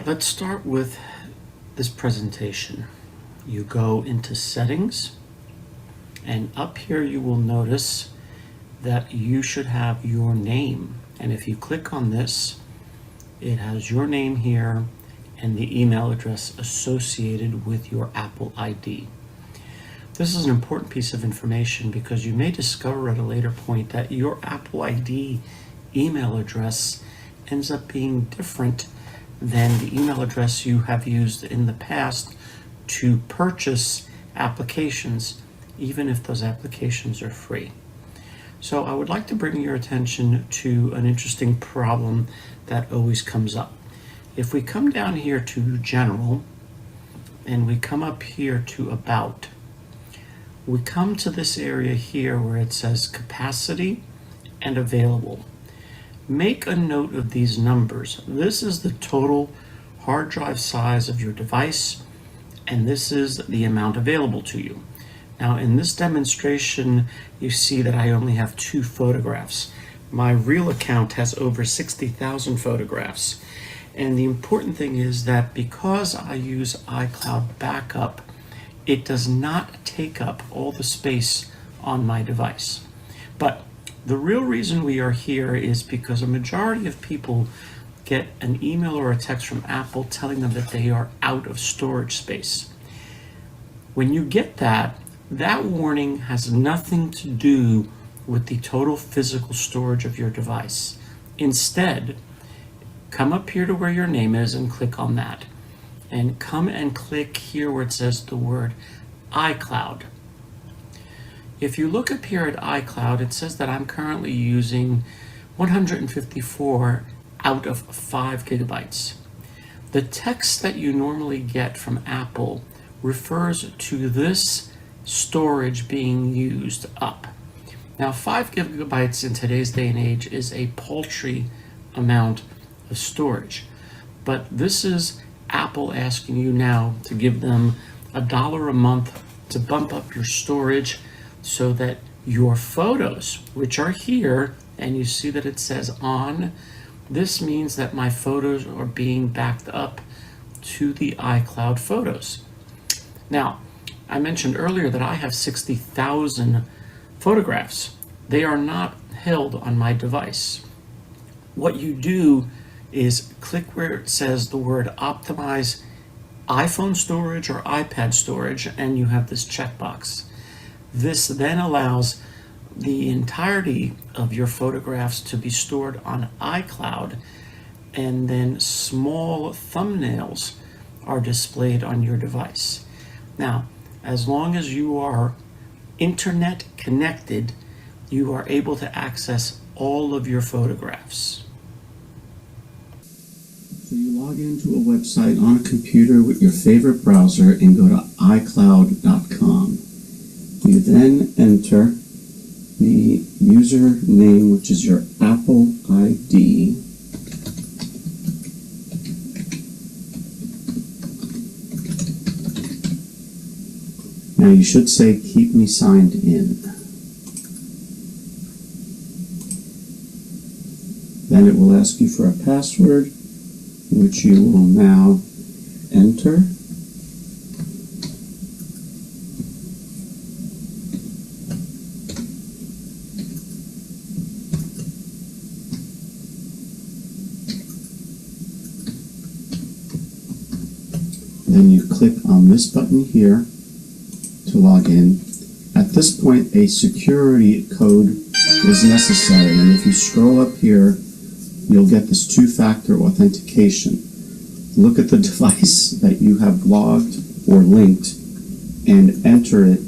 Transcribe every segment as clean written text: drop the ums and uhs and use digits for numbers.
right, let's start with this presentation. You go into settings, and up here you will notice that you should have your name. And if you click on this, it has your name here and the email address associated with your Apple ID. This is an important piece of information because you may discover at a later point that your Apple ID email address ends up being different than the email address you have used in the past to purchase applications, even if those applications are free. So I would like to bring your attention to an interesting problem that always comes up. If we come down here to General, and we come up here to About, we come to this area here where it says Capacity and Available. Make a note of these numbers. This is the total hard drive size of your device, and this is the amount available to you. Now in this demonstration, you see that I only have 2 photographs. My real account has over 60,000 photographs. And the important thing is that because I use iCloud Backup, it does not take up all the space on my device. But the real reason we are here is because a majority of people get an email or a text from Apple telling them that they are out of storage space. When you get that, that warning has nothing to do with the total physical storage of your device. Instead, come up here to where your name is and click on that. And come and click here where it says the word iCloud. If you look up here at iCloud, it says that I'm currently using 154 out of 5 gigabytes. The text that you normally get from Apple refers to this storage being used up. Now 5 gigabytes in today's day and age is a paltry amount of storage, but this is Apple asking you now to give them $1 a month to bump up your storage so that your photos, which are here, and you see that it says on, this means that my photos are being backed up to the iCloud photos. Now, I mentioned earlier that I have 60,000 photographs. They are not held on my device. What you do is click where it says the word optimize iPhone storage or iPad storage, and you have this checkbox. This then allows the entirety of your photographs to be stored on iCloud, and then small thumbnails are displayed on your device. Now, as long as you are internet connected, you are able to access all of your photographs. So you log into a website on a computer with your favorite browser and go to iCloud.com. You then enter the username, which is your Apple ID. Now you should say, keep me signed in. Then it will ask you for a password, which you will now enter. Then you click on this button here to log in. At this point, a security code is necessary, and if you scroll up here, you'll get this 2-factor authentication. Look at the device that you have logged or linked and enter it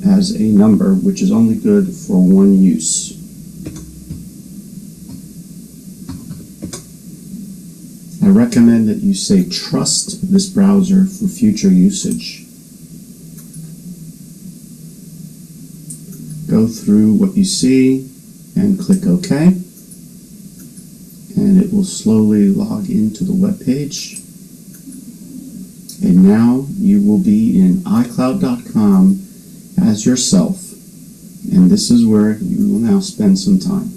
as a number, which is only good for one use. I recommend that you say trust this browser for future usage. Go through what you see and click OK. And it will slowly log into the web page. And now you will be in iCloud.com as yourself. And this is where you will now spend some time.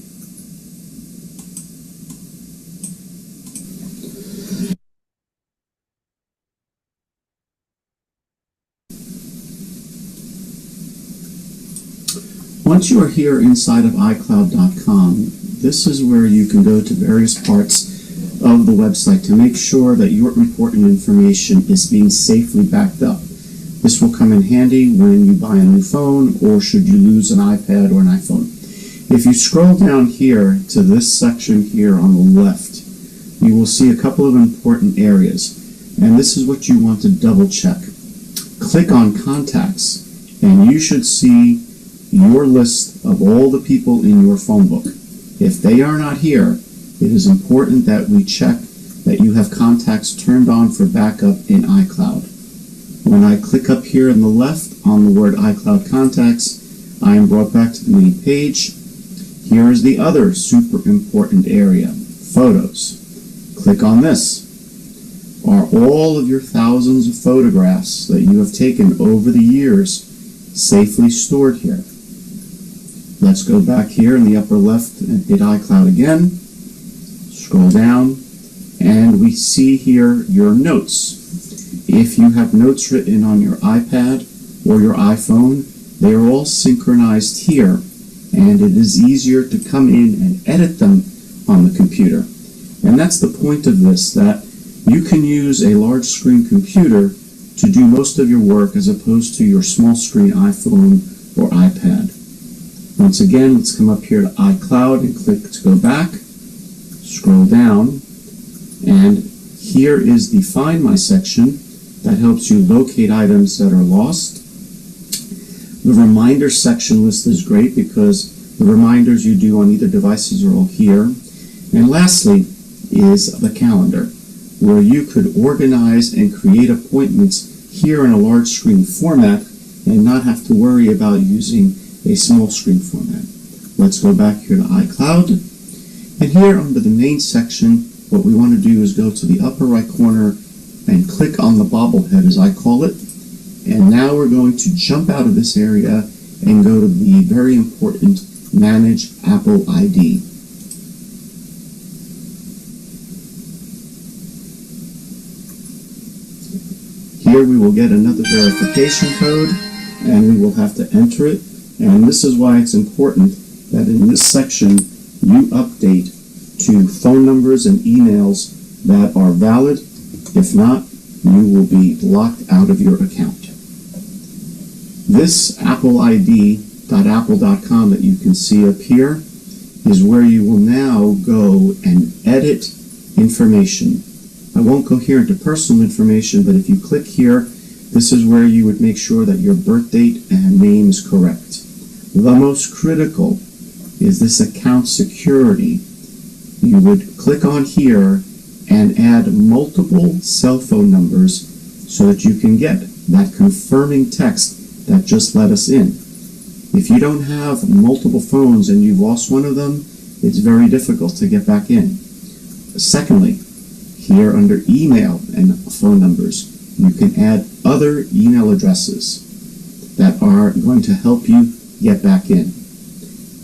Once you are here inside of iCloud.com, this is where you can go to various parts of the website to make sure that your important information is being safely backed up. This will come in handy when you buy a new phone or should you lose an iPad or an iPhone. If you scroll down here to this section here on the left, you will see a couple of important areas, and this is what you want to double check. Click on Contacts, and you should see your list of all the people in your phone book. If they are not here, it is important that we check that you have contacts turned on for backup in iCloud. When I click up here on the left on the word iCloud Contacts, I am brought back to the main page. Here is the other super important area, Photos. Click on this. Are all of your thousands of photographs that you have taken over the years safely stored here? Let's go back here in the upper left and hit iCloud again. Scroll down, and we see here your notes. If you have notes written on your iPad or your iPhone, they are all synchronized here, and it is easier to come in and edit them on the computer. And that's the point of this, that you can use a large screen computer to do most of your work as opposed to your small screen iPhone or iPad. Once again, let's come up here to iCloud and click to go back. Scroll down, and here is the Find My section that helps you locate items that are lost. The Reminder section list is great because the reminders you do on either devices are all here. And lastly is the calendar, where you could organize and create appointments here in a large screen format and not have to worry about using a small screen format. Let's go back here to iCloud, and here under the main section, what we want to do is go to the upper right corner and click on the bobblehead, as I call it, and now we're going to jump out of this area and go to the very important Manage Apple ID. Here we will get another verification code, and we will have to enter it. And this is why it's important that in this section you update to phone numbers and emails that are valid. If not, you will be locked out of your account. This appleid.apple.com that you can see up here is where you will now go and edit information. I won't go here into personal information, but if you click here, this is where you would make sure that your birth date and name is correct. The most critical is this account security. You would click on here and add multiple cell phone numbers so that you can get that confirming text that just let us in. If you don't have multiple phones and you've lost one of them, it's very difficult to get back in. Secondly, here under email and phone numbers, you can add other email addresses that are going to help you get back in.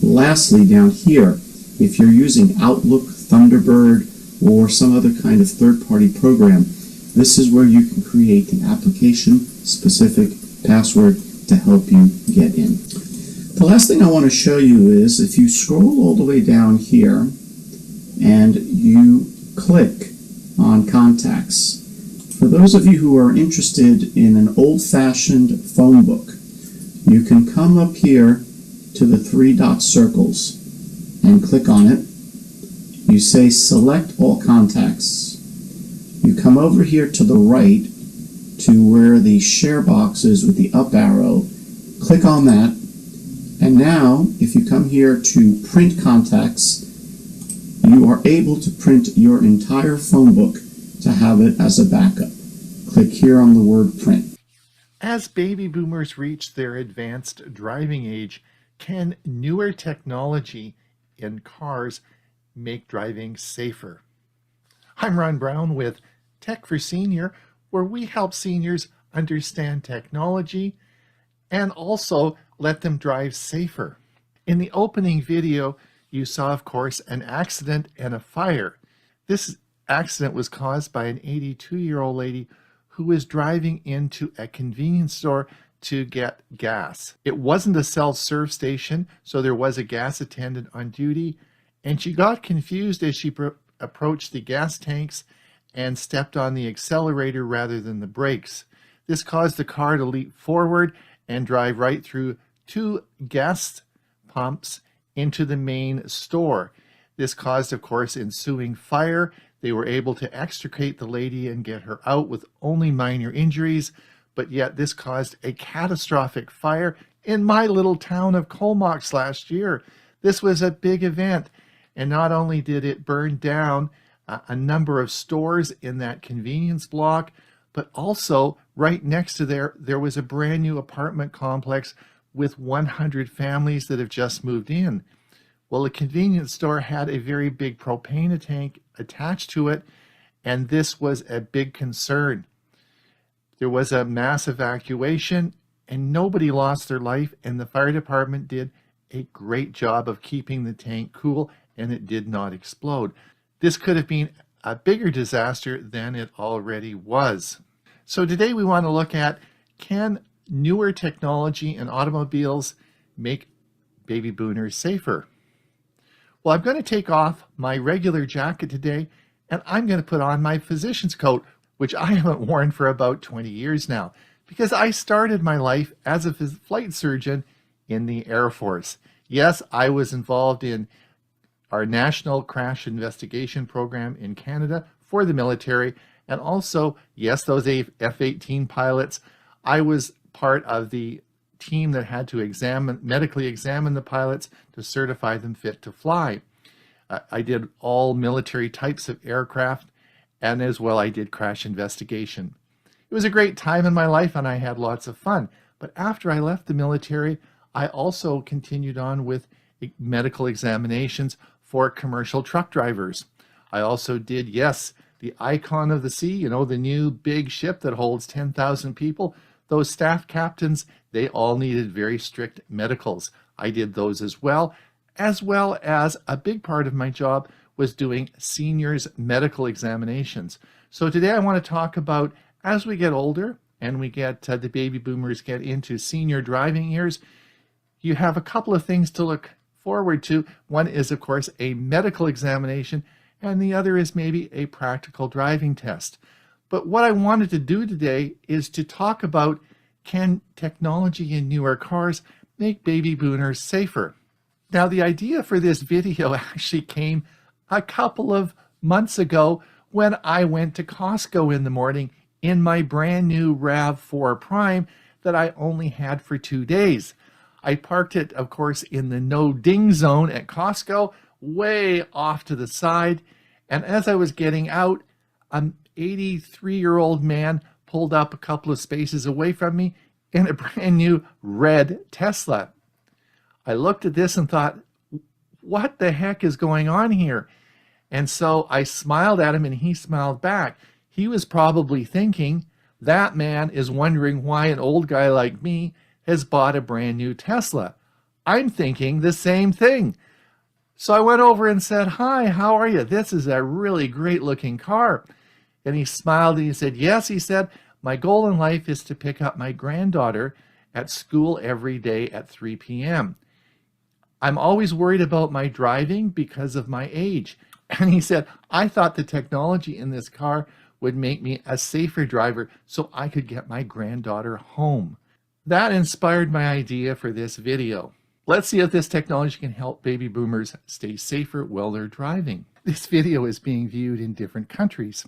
Lastly, down here, if you're using Outlook, Thunderbird, or some other kind of third-party program, this is where you can create an application-specific password to help you get in. The last thing I want to show you is if you scroll all the way down here and you click on Contacts. For those of you who are interested in an old-fashioned phone book, you can come up here to the three dot circles and click on it. You say Select All Contacts. You come over here to the right to where the share box is with the up arrow. Click on that. And now, if you come here to Print Contacts, you are able to print your entire phone book to have it as a backup. Click here on the word Print. As baby boomers reach their advanced driving age, can newer technology in cars make driving safer? I'm Ron Brown with Tech for Senior, where we help seniors understand technology and also let them drive safer. In the opening video, you saw, of course, an accident and a fire. This accident was caused by an 82-year-old lady who was driving into a convenience store to get gas. It wasn't a self-serve station, so there was a gas attendant on duty, and she got confused as she approached the gas tanks and stepped on the accelerator rather than the brakes. This caused the car to leap forward and drive right through 2 gas pumps into the main store. This caused, of course, ensuing fire. They were able to extricate the lady and get her out with only minor injuries, but yet this caused a catastrophic fire in my little town of ℙ𝕝𝕒𝕟 last year. This was a big event, and not only did it burn down a number of stores in that convenience block, but also right next to there was a brand new apartment complex with 100 families that have just moved in. Well, the convenience store had a very big propane tank attached to it, and this was a big concern. There was a mass evacuation, and nobody lost their life, and the fire department did a great job of keeping the tank cool, and it did not explode. This could have been a bigger disaster than it already was. So today we want to look at, can newer technology in automobiles make baby boomers safer? Well, I'm going to take off my regular jacket today, and I'm going to put on my physician's coat, which I haven't worn for about 20 years now, because I started my life as a flight surgeon in the Air Force. Yes, I was involved in our National Crash Investigation Program in Canada for the military, and also, yes, those F-18 pilots. I was part of the team that had to medically examine the pilots to certify them fit to fly. I did all military types of aircraft, and as well I did crash investigation. It was a great time in my life, and I had lots of fun. But after I left the military, I also continued on with medical examinations for commercial truck drivers. I also did, yes, the Icon of the Sea, you know, the new big ship that holds 10,000 people. Those staff captains, they all needed very strict medicals. I did those as well as a big part of my job was doing seniors medical examinations. So today I want to talk about, as we get older and we get the baby boomers get into senior driving years, you have a couple of things to look forward to. One is, of course, a medical examination, and the other is maybe a practical driving test. But what I wanted to do today is to talk about, can technology in newer cars make baby boomers safer? Now, the idea for this video actually came a couple of months ago when I went to Costco in the morning in my brand new RAV4 Prime that I only had for 2 days. I parked it, of course, in the no ding zone at Costco, way off to the side. And as I was getting out, an 83-year-old man pulled up a couple of spaces away from me in a brand new red Tesla. I looked at this and thought, what the heck is going on here? And so I smiled at him and he smiled back. He was probably thinking, that man is wondering why an old guy like me has bought a brand new Tesla. I'm thinking the same thing. So I went over and said, hi, how are you? This is a really great looking car. And he smiled and he said, yes, he said, my goal in life is to pick up my granddaughter at school every day at 3 p.m. I'm always worried about my driving because of my age. And he said, I thought the technology in this car would make me a safer driver so I could get my granddaughter home. That inspired my idea for this video. Let's see if this technology can help baby boomers stay safer while they're driving. This video is being viewed in different countries.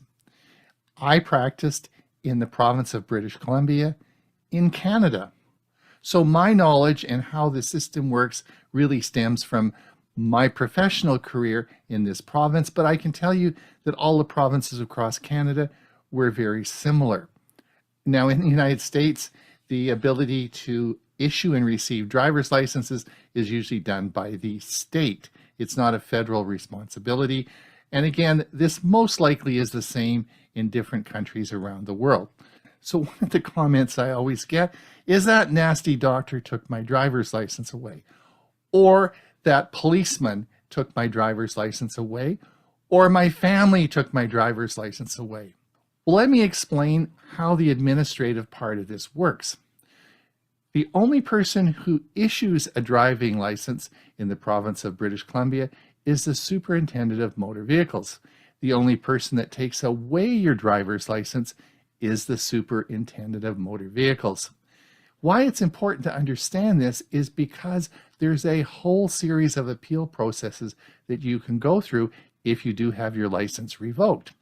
I practiced in the province of British Columbia in Canada. So my knowledge and how the system works really stems from my professional career in this province, but I can tell you that all the provinces across Canada were very similar. Now in the United States, the ability to issue and receive driver's licenses is usually done by the state. It's not a federal responsibility. And again, this most likely is the same in different countries around the world. So one of the comments I always get is that nasty doctor took my driver's license away, or that policeman took my driver's license away, or my family took my driver's license away. Well, let me explain how the administrative part of this works. The only person who issues a driving license in the province of British Columbia is the Superintendent of Motor Vehicles. The only person that takes away your driver's license is the Superintendent of Motor Vehicles. Why it's important to understand this is because there's a whole series of appeal processes that you can go through if you do have your license revoked.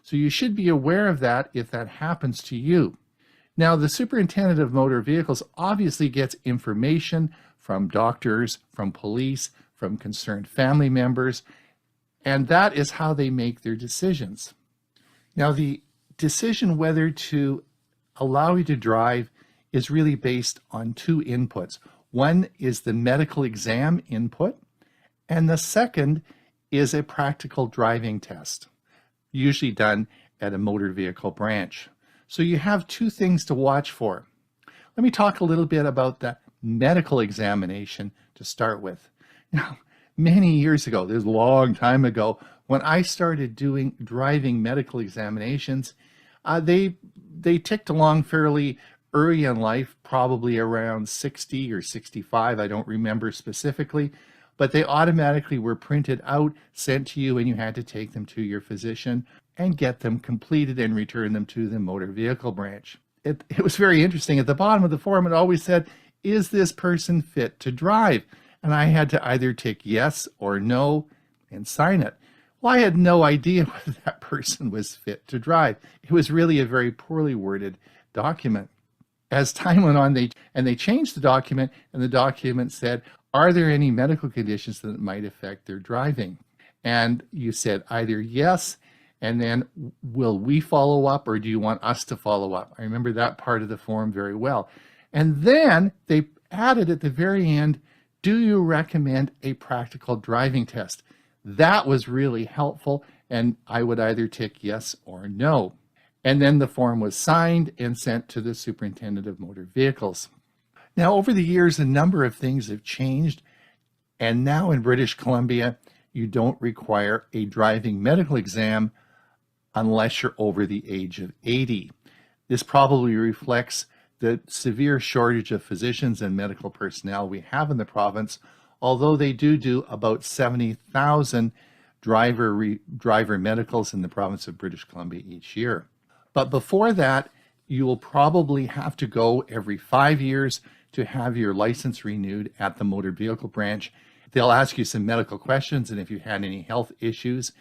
So you should be aware of that if that happens to you. Now, the Superintendent of Motor Vehicles obviously gets information from doctors, from police, from concerned family members, and that is how they make their decisions. Now, the decision whether to allow you to drive is really based on two inputs. One is the medical exam input, and the second is a practical driving test, usually done at a motor vehicle branch. So you have two things to watch for. Let me talk a little bit about the medical examination to start with. Now, many years ago, this is a long time ago, when I started doing driving medical examinations, they ticked along fairly early in life, probably around 60 or 65, I don't remember specifically, but they automatically were printed out, sent to you, and you had to take them to your physician and get them completed and return them to the motor vehicle branch. It was very interesting. At the bottom of the form, it always said, is this person fit to drive? And I had to either tick yes or no and sign it. Well, I had no idea whether that person was fit to drive. It was really a very poorly worded document. As time went on, they changed the document, and the document said, are there any medical conditions that might affect their driving? And you said either yes, and then will we follow up, or do you want us to follow up? I remember that part of the form very well. And then they added at the very end, do you recommend a practical driving test? That was really helpful, and I would either tick yes or no. And then the form was signed and sent to the Superintendent of Motor Vehicles. Now, over the years, a number of things have changed, and now in British Columbia, you don't require a driving medical exam unless you're over the age of 80. This probably reflects the severe shortage of physicians and medical personnel we have in the province, although they do about 70,000 driver medicals in the province of British Columbia each year. But before that, you will probably have to go every 5 years to have your license renewed at the motor vehicle branch. They'll ask you some medical questions and if you had any health issues,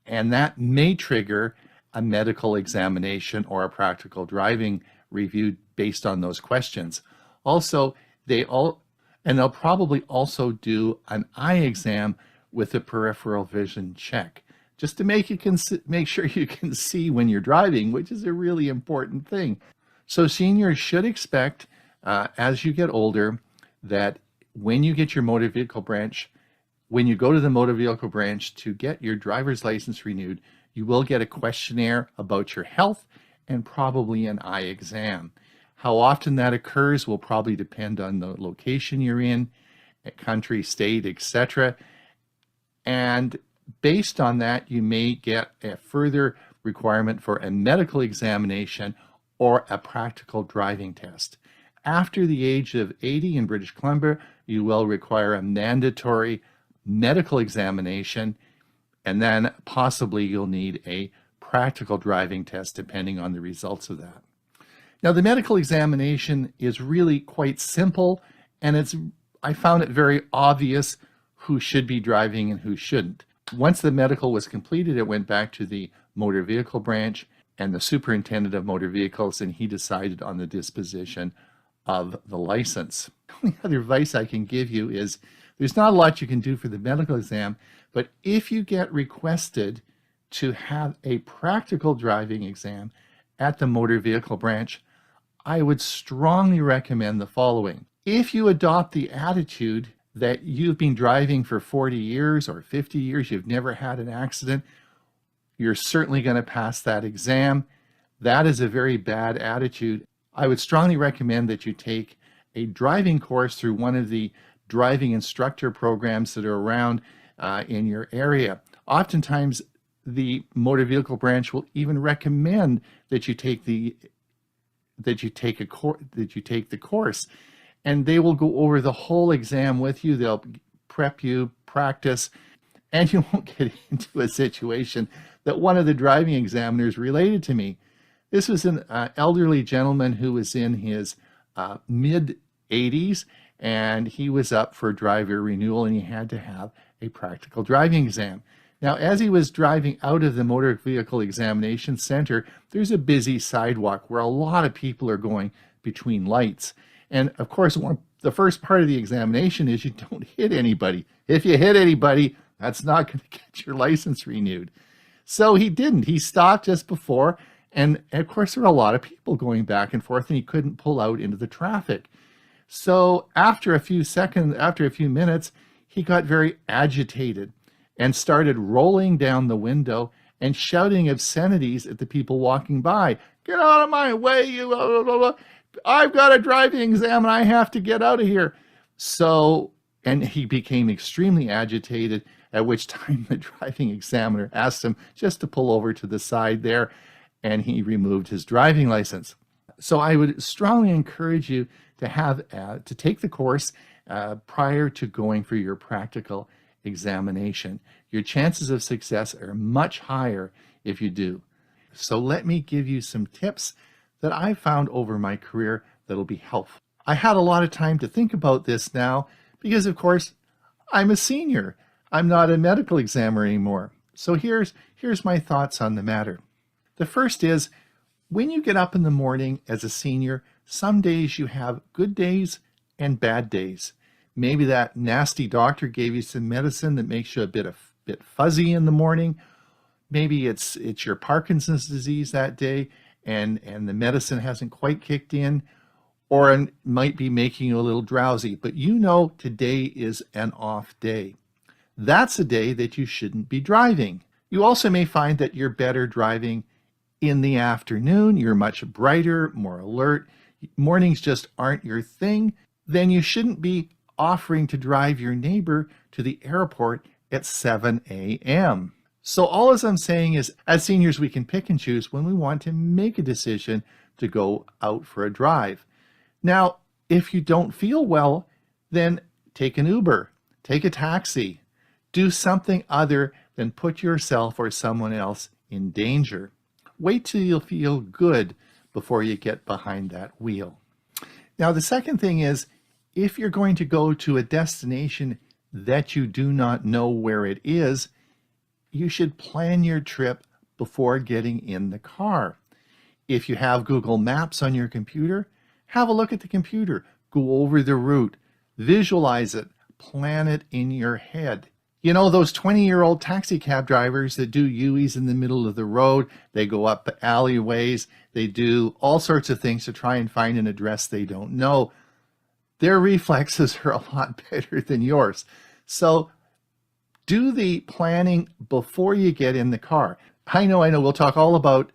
and that may trigger a medical examination or a practical driving review based on those questions. Also, they'll probably also do an eye exam with a peripheral vision check, just to make sure you can see when you're driving, which is a really important thing. So seniors should expect, as you get older, that when you get your motor vehicle branch, when you go to the motor vehicle branch to get your driver's license renewed, you will get a questionnaire about your health and probably an eye exam. How often that occurs will probably depend on the location you're in, country, state, etc. And based on that, you may get a further requirement for a medical examination or a practical driving test. After the age of 80 in British Columbia, you will require a mandatory medical examination, and then possibly you'll need a practical driving test depending on the results of that. Now, the medical examination is really quite simple, and I found it very obvious who should be driving and who shouldn't. Once the medical was completed, it went back to the motor vehicle branch and the Superintendent of Motor Vehicles, and he decided on the disposition of the license. The only other advice I can give you is there's not a lot you can do for the medical exam, but if you get requested to have a practical driving exam at the motor vehicle branch, I would strongly recommend the following. If you adopt the attitude that you've been driving for 40 years or 50 years, you've never had an accident, you're certainly going to pass that exam. That is a very bad attitude. I would strongly recommend that you take a driving course through one of the driving instructor programs that are around in your area. Oftentimes, the motor vehicle branch will even recommend that you take the course. and they will go over the whole exam with you. They'll prep you, practice, and you won't get into a situation that one of the driving examiners related to me. This was an elderly gentleman who was in his mid-80s, and he was up for driver renewal, and he had to have a practical driving exam. Now, as he was driving out of the Motor Vehicle Examination Center, there's a busy sidewalk where a lot of people are going between lights. And of course, the first part of the examination is you don't hit anybody. If you hit anybody, that's not going to get your license renewed. So he didn't. He stopped just before, and of course, there were a lot of people going back and forth, and he couldn't pull out into the traffic. So after a few minutes, he got very agitated and started rolling down the window and shouting obscenities at the people walking by. Get out of my way, you blah, blah, blah, blah. I've got a driving exam and I have to get out of here. So, and he became extremely agitated, at which time the driving examiner asked him just to pull over to the side there, and he removed his driving license. So I would strongly encourage you to take the course prior to going for your practical examination. Your chances of success are much higher if you do. So let me give you some tips that I've found over my career that'll be helpful. I had a lot of time to think about this now because, of course, I'm a senior. I'm not a medical examiner anymore. So here's my thoughts on the matter. The first is, when you get up in the morning as a senior, some days you have good days and bad days. Maybe that nasty doctor gave you some medicine that makes you a bit fuzzy in the morning. Maybe it's your Parkinson's disease that day, and the medicine hasn't quite kicked in, or it might be making you a little drowsy. But you know today is an off day. That's a day that you shouldn't be driving. You also may find that you're better driving in the afternoon. You're much brighter, more alert. Mornings just aren't your thing. Then you shouldn't be offering to drive your neighbor to the airport at 7 a.m. So all as I'm saying is, as seniors, we can pick and choose when we want to make a decision to go out for a drive. Now, if you don't feel well, then take an Uber, take a taxi, do something other than put yourself or someone else in danger. Wait till you feel good before you get behind that wheel. Now, the second thing is, if you're going to go to a destination that you do not know where it is, you should plan your trip before getting in the car. If you have Google Maps on your computer, have a look at the computer, go over the route, visualize it, plan it in your head. You know, those 20-year-old taxi cab drivers that do Hewies in the middle of the road, they go up alleyways, they do all sorts of things to try and find an address they don't know. Their reflexes are a lot better than yours. So do the planning before you get in the car. I know, we'll talk all about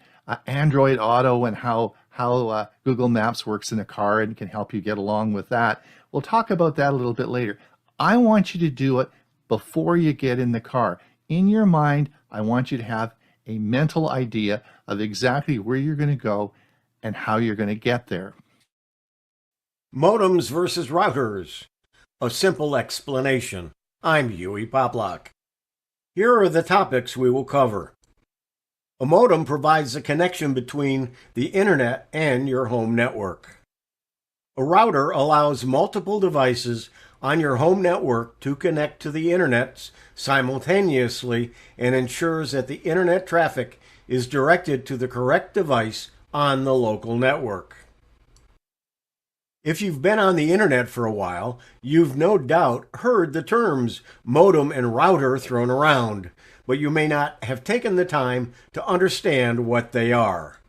Android Auto and how Google Maps works in a car and can help you get along with that. We'll talk about that a little bit later. I want you to do it before you get in the car. In your mind, I want you to have a mental idea of exactly where you're going to go and how you're going to get there. Modems versus routers. A simple explanation. I'm Hewie Poplock. Here are the topics we will cover. A modem provides a connection between the internet and your home network. A router allows multiple devices on your home network to connect to the internet simultaneously and ensures that the internet traffic is directed to the correct device on the local network. If you've been on the internet for a while, you've no doubt heard the terms modem and router thrown around, but you may not have taken the time to understand what they are.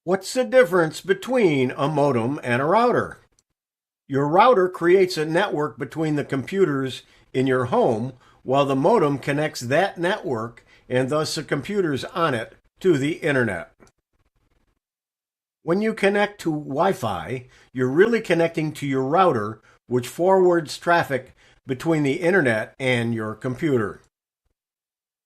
What's the difference between a modem and a router? Your router creates a network between the computers in your home, while the modem connects that network and thus the computers on it to the internet. When you connect to Wi-Fi, you're really connecting to your router, which forwards traffic between the internet and your computer.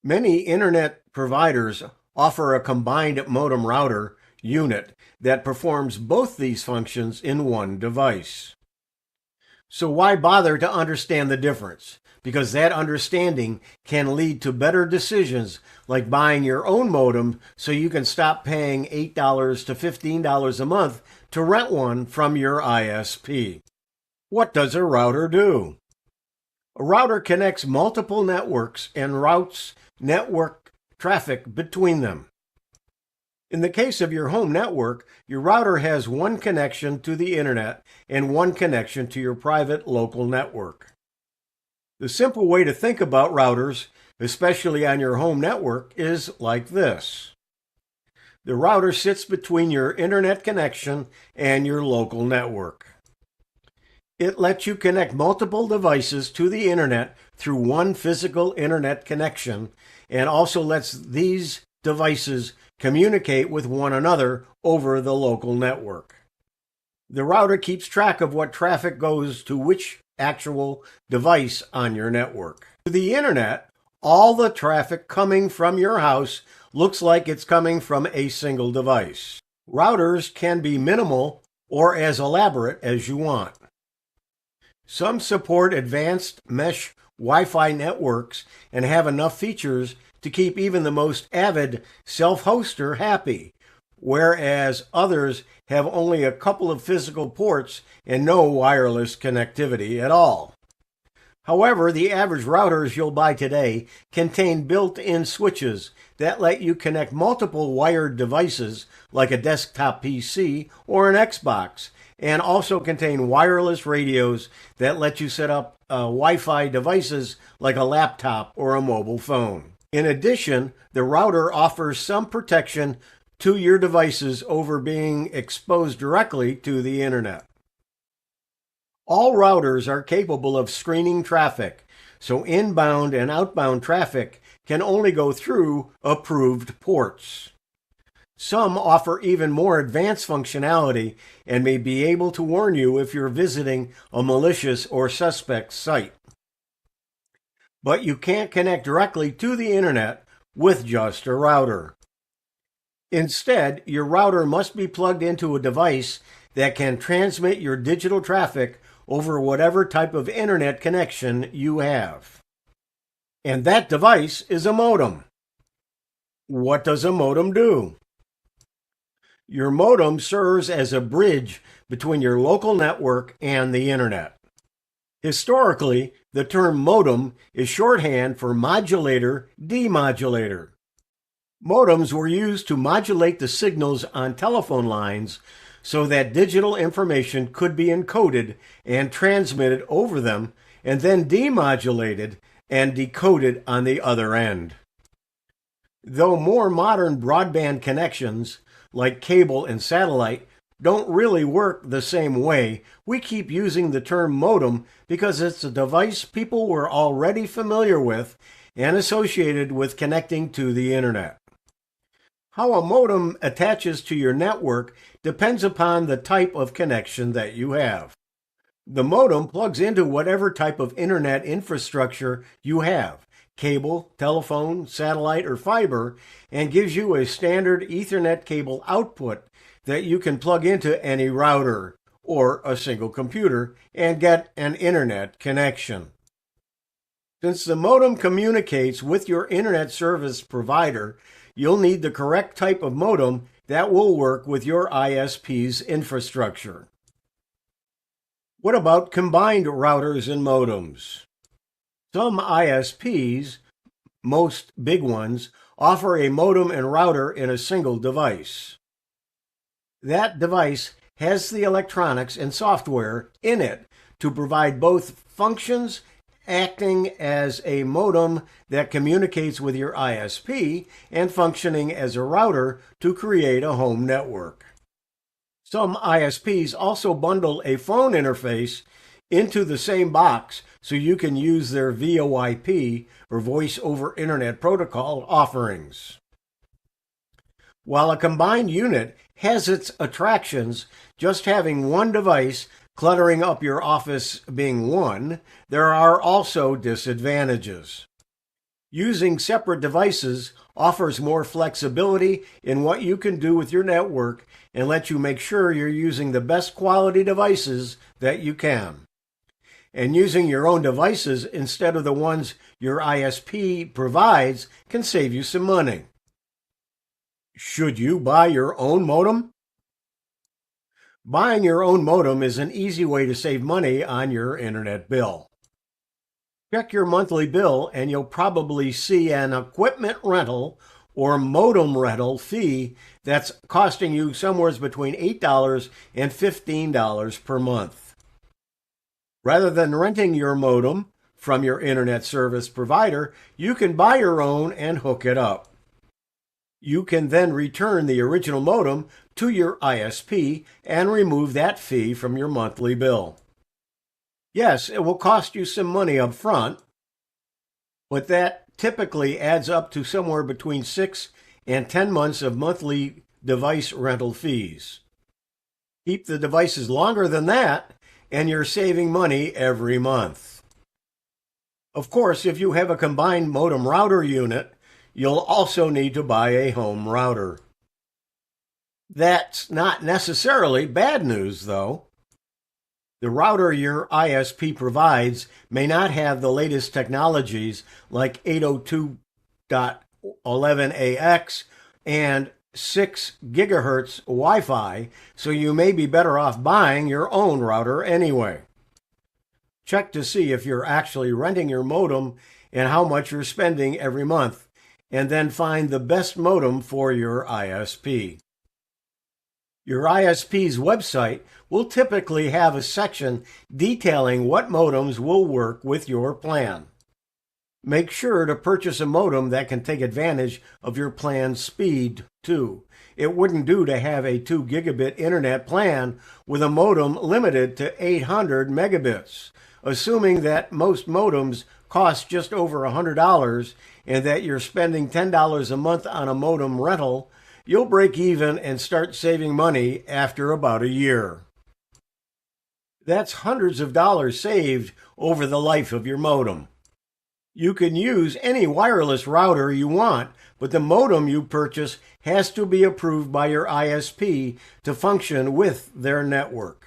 Many internet providers offer a combined modem router unit that performs both these functions in one device. So why bother to understand the difference? Because that understanding can lead to better decisions, like buying your own modem so you can stop paying $8 to $15 a month to rent one from your ISP. What does a router do? A router connects multiple networks and routes network traffic between them. In the case of your home network, your router has one connection to the internet and one connection to your private local network. The simple way to think about routers, especially on your home network, is like this. The router sits between your internet connection and your local network. It lets you connect multiple devices to the internet through one physical internet connection, and also lets these devices communicate with one another over the local network. The router keeps track of what traffic goes to which actual device on your network. To the internet, all the traffic coming from your house looks like it's coming from a single device. Routers can be minimal or as elaborate as you want. Some support advanced mesh Wi-Fi networks and have enough features to keep even the most avid self-hoster happy, whereas others have only a couple of physical ports and no wireless connectivity at all. However, the average routers you'll buy today contain built-in switches that let you connect multiple wired devices like a desktop PC or an Xbox, and also contain wireless radios that let you set up Wi-Fi devices like a laptop or a mobile phone. In addition, the router offers some protection to your devices over being exposed directly to the internet. All routers are capable of screening traffic, so inbound and outbound traffic can only go through approved ports. Some offer even more advanced functionality and may be able to warn you if you're visiting a malicious or suspect site. But you can't connect directly to the internet with just a router. Instead, your router must be plugged into a device that can transmit your digital traffic over whatever type of internet connection you have. And that device is a modem. What does a modem do? Your modem serves as a bridge between your local network and the internet. Historically, the term modem is shorthand for modulator, demodulator. Modems were used to modulate the signals on telephone lines so that digital information could be encoded and transmitted over them, and then demodulated and decoded on the other end. Though more modern broadband connections, like cable and satellite, don't really work the same way, we keep using the term modem because it's a device people were already familiar with and associated with connecting to the internet. How a modem attaches to your network depends upon the type of connection that you have. The modem plugs into whatever type of internet infrastructure you have, cable, telephone, satellite, or fiber, and gives you a standard Ethernet cable output that you can plug into any router or a single computer and get an internet connection. Since the modem communicates with your internet service provider, you'll need the correct type of modem that will work with your ISP's infrastructure. What about combined routers and modems? Some ISPs, most big ones, offer a modem and router in a single device. That device has the electronics and software in it to provide both functions, acting as a modem that communicates with your ISP and functioning as a router to create a home network. Some ISPs also bundle a phone interface into the same box so you can use their VoIP or Voice over Internet Protocol offerings. While a combined unit has its attractions, just having one device cluttering up your office being one, there are also disadvantages. Using separate devices offers more flexibility in what you can do with your network and lets you make sure you're using the best quality devices that you can. and using your own devices instead of the ones your ISP provides can save you some money. Should you buy your own modem? Buying your own modem is an easy way to save money on your internet bill. Check your monthly bill and you'll probably see an equipment rental or modem rental fee that's costing you somewhere between $8 and $15 per month. Rather than renting your modem from your internet service provider, you can buy your own and hook it up. You can then return the original modem to your ISP and remove that fee from your monthly bill. Yes, it will cost you some money up front, but that typically adds up to somewhere between 6 and 10 months of monthly device rental fees. Keep the devices longer than that, and you're saving money every month. Of course, if you have a combined modem router unit, you'll also need to buy a home router. That's not necessarily bad news, though. The router your ISP provides may not have the latest technologies like 802.11ax and 6 GHz Wi-Fi, so you may be better off buying your own router anyway. Check to see if you're actually renting your modem and how much you're spending every month, and then find the best modem for your ISP. Your ISP's website will typically have a section detailing what modems will work with your plan. Make sure to purchase a modem that can take advantage of your plan's speed, too. It wouldn't do to have a 2 gigabit internet plan with a modem limited to 800 megabits. Assuming that most modems cost just over $100 and that you're spending $10 a month on a modem rental, you'll break even and start saving money after about a year. That's hundreds of dollars saved over the life of your modem. You can use any wireless router you want, but the modem you purchase has to be approved by your ISP to function with their network.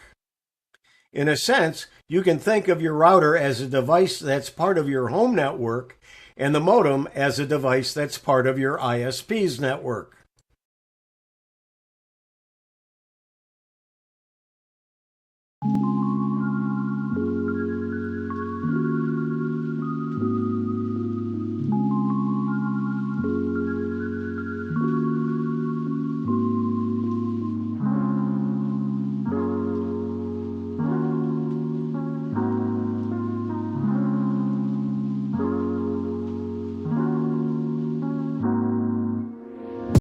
In a sense, you can think of your router as a device that's part of your home network and the modem as a device that's part of your ISP's network.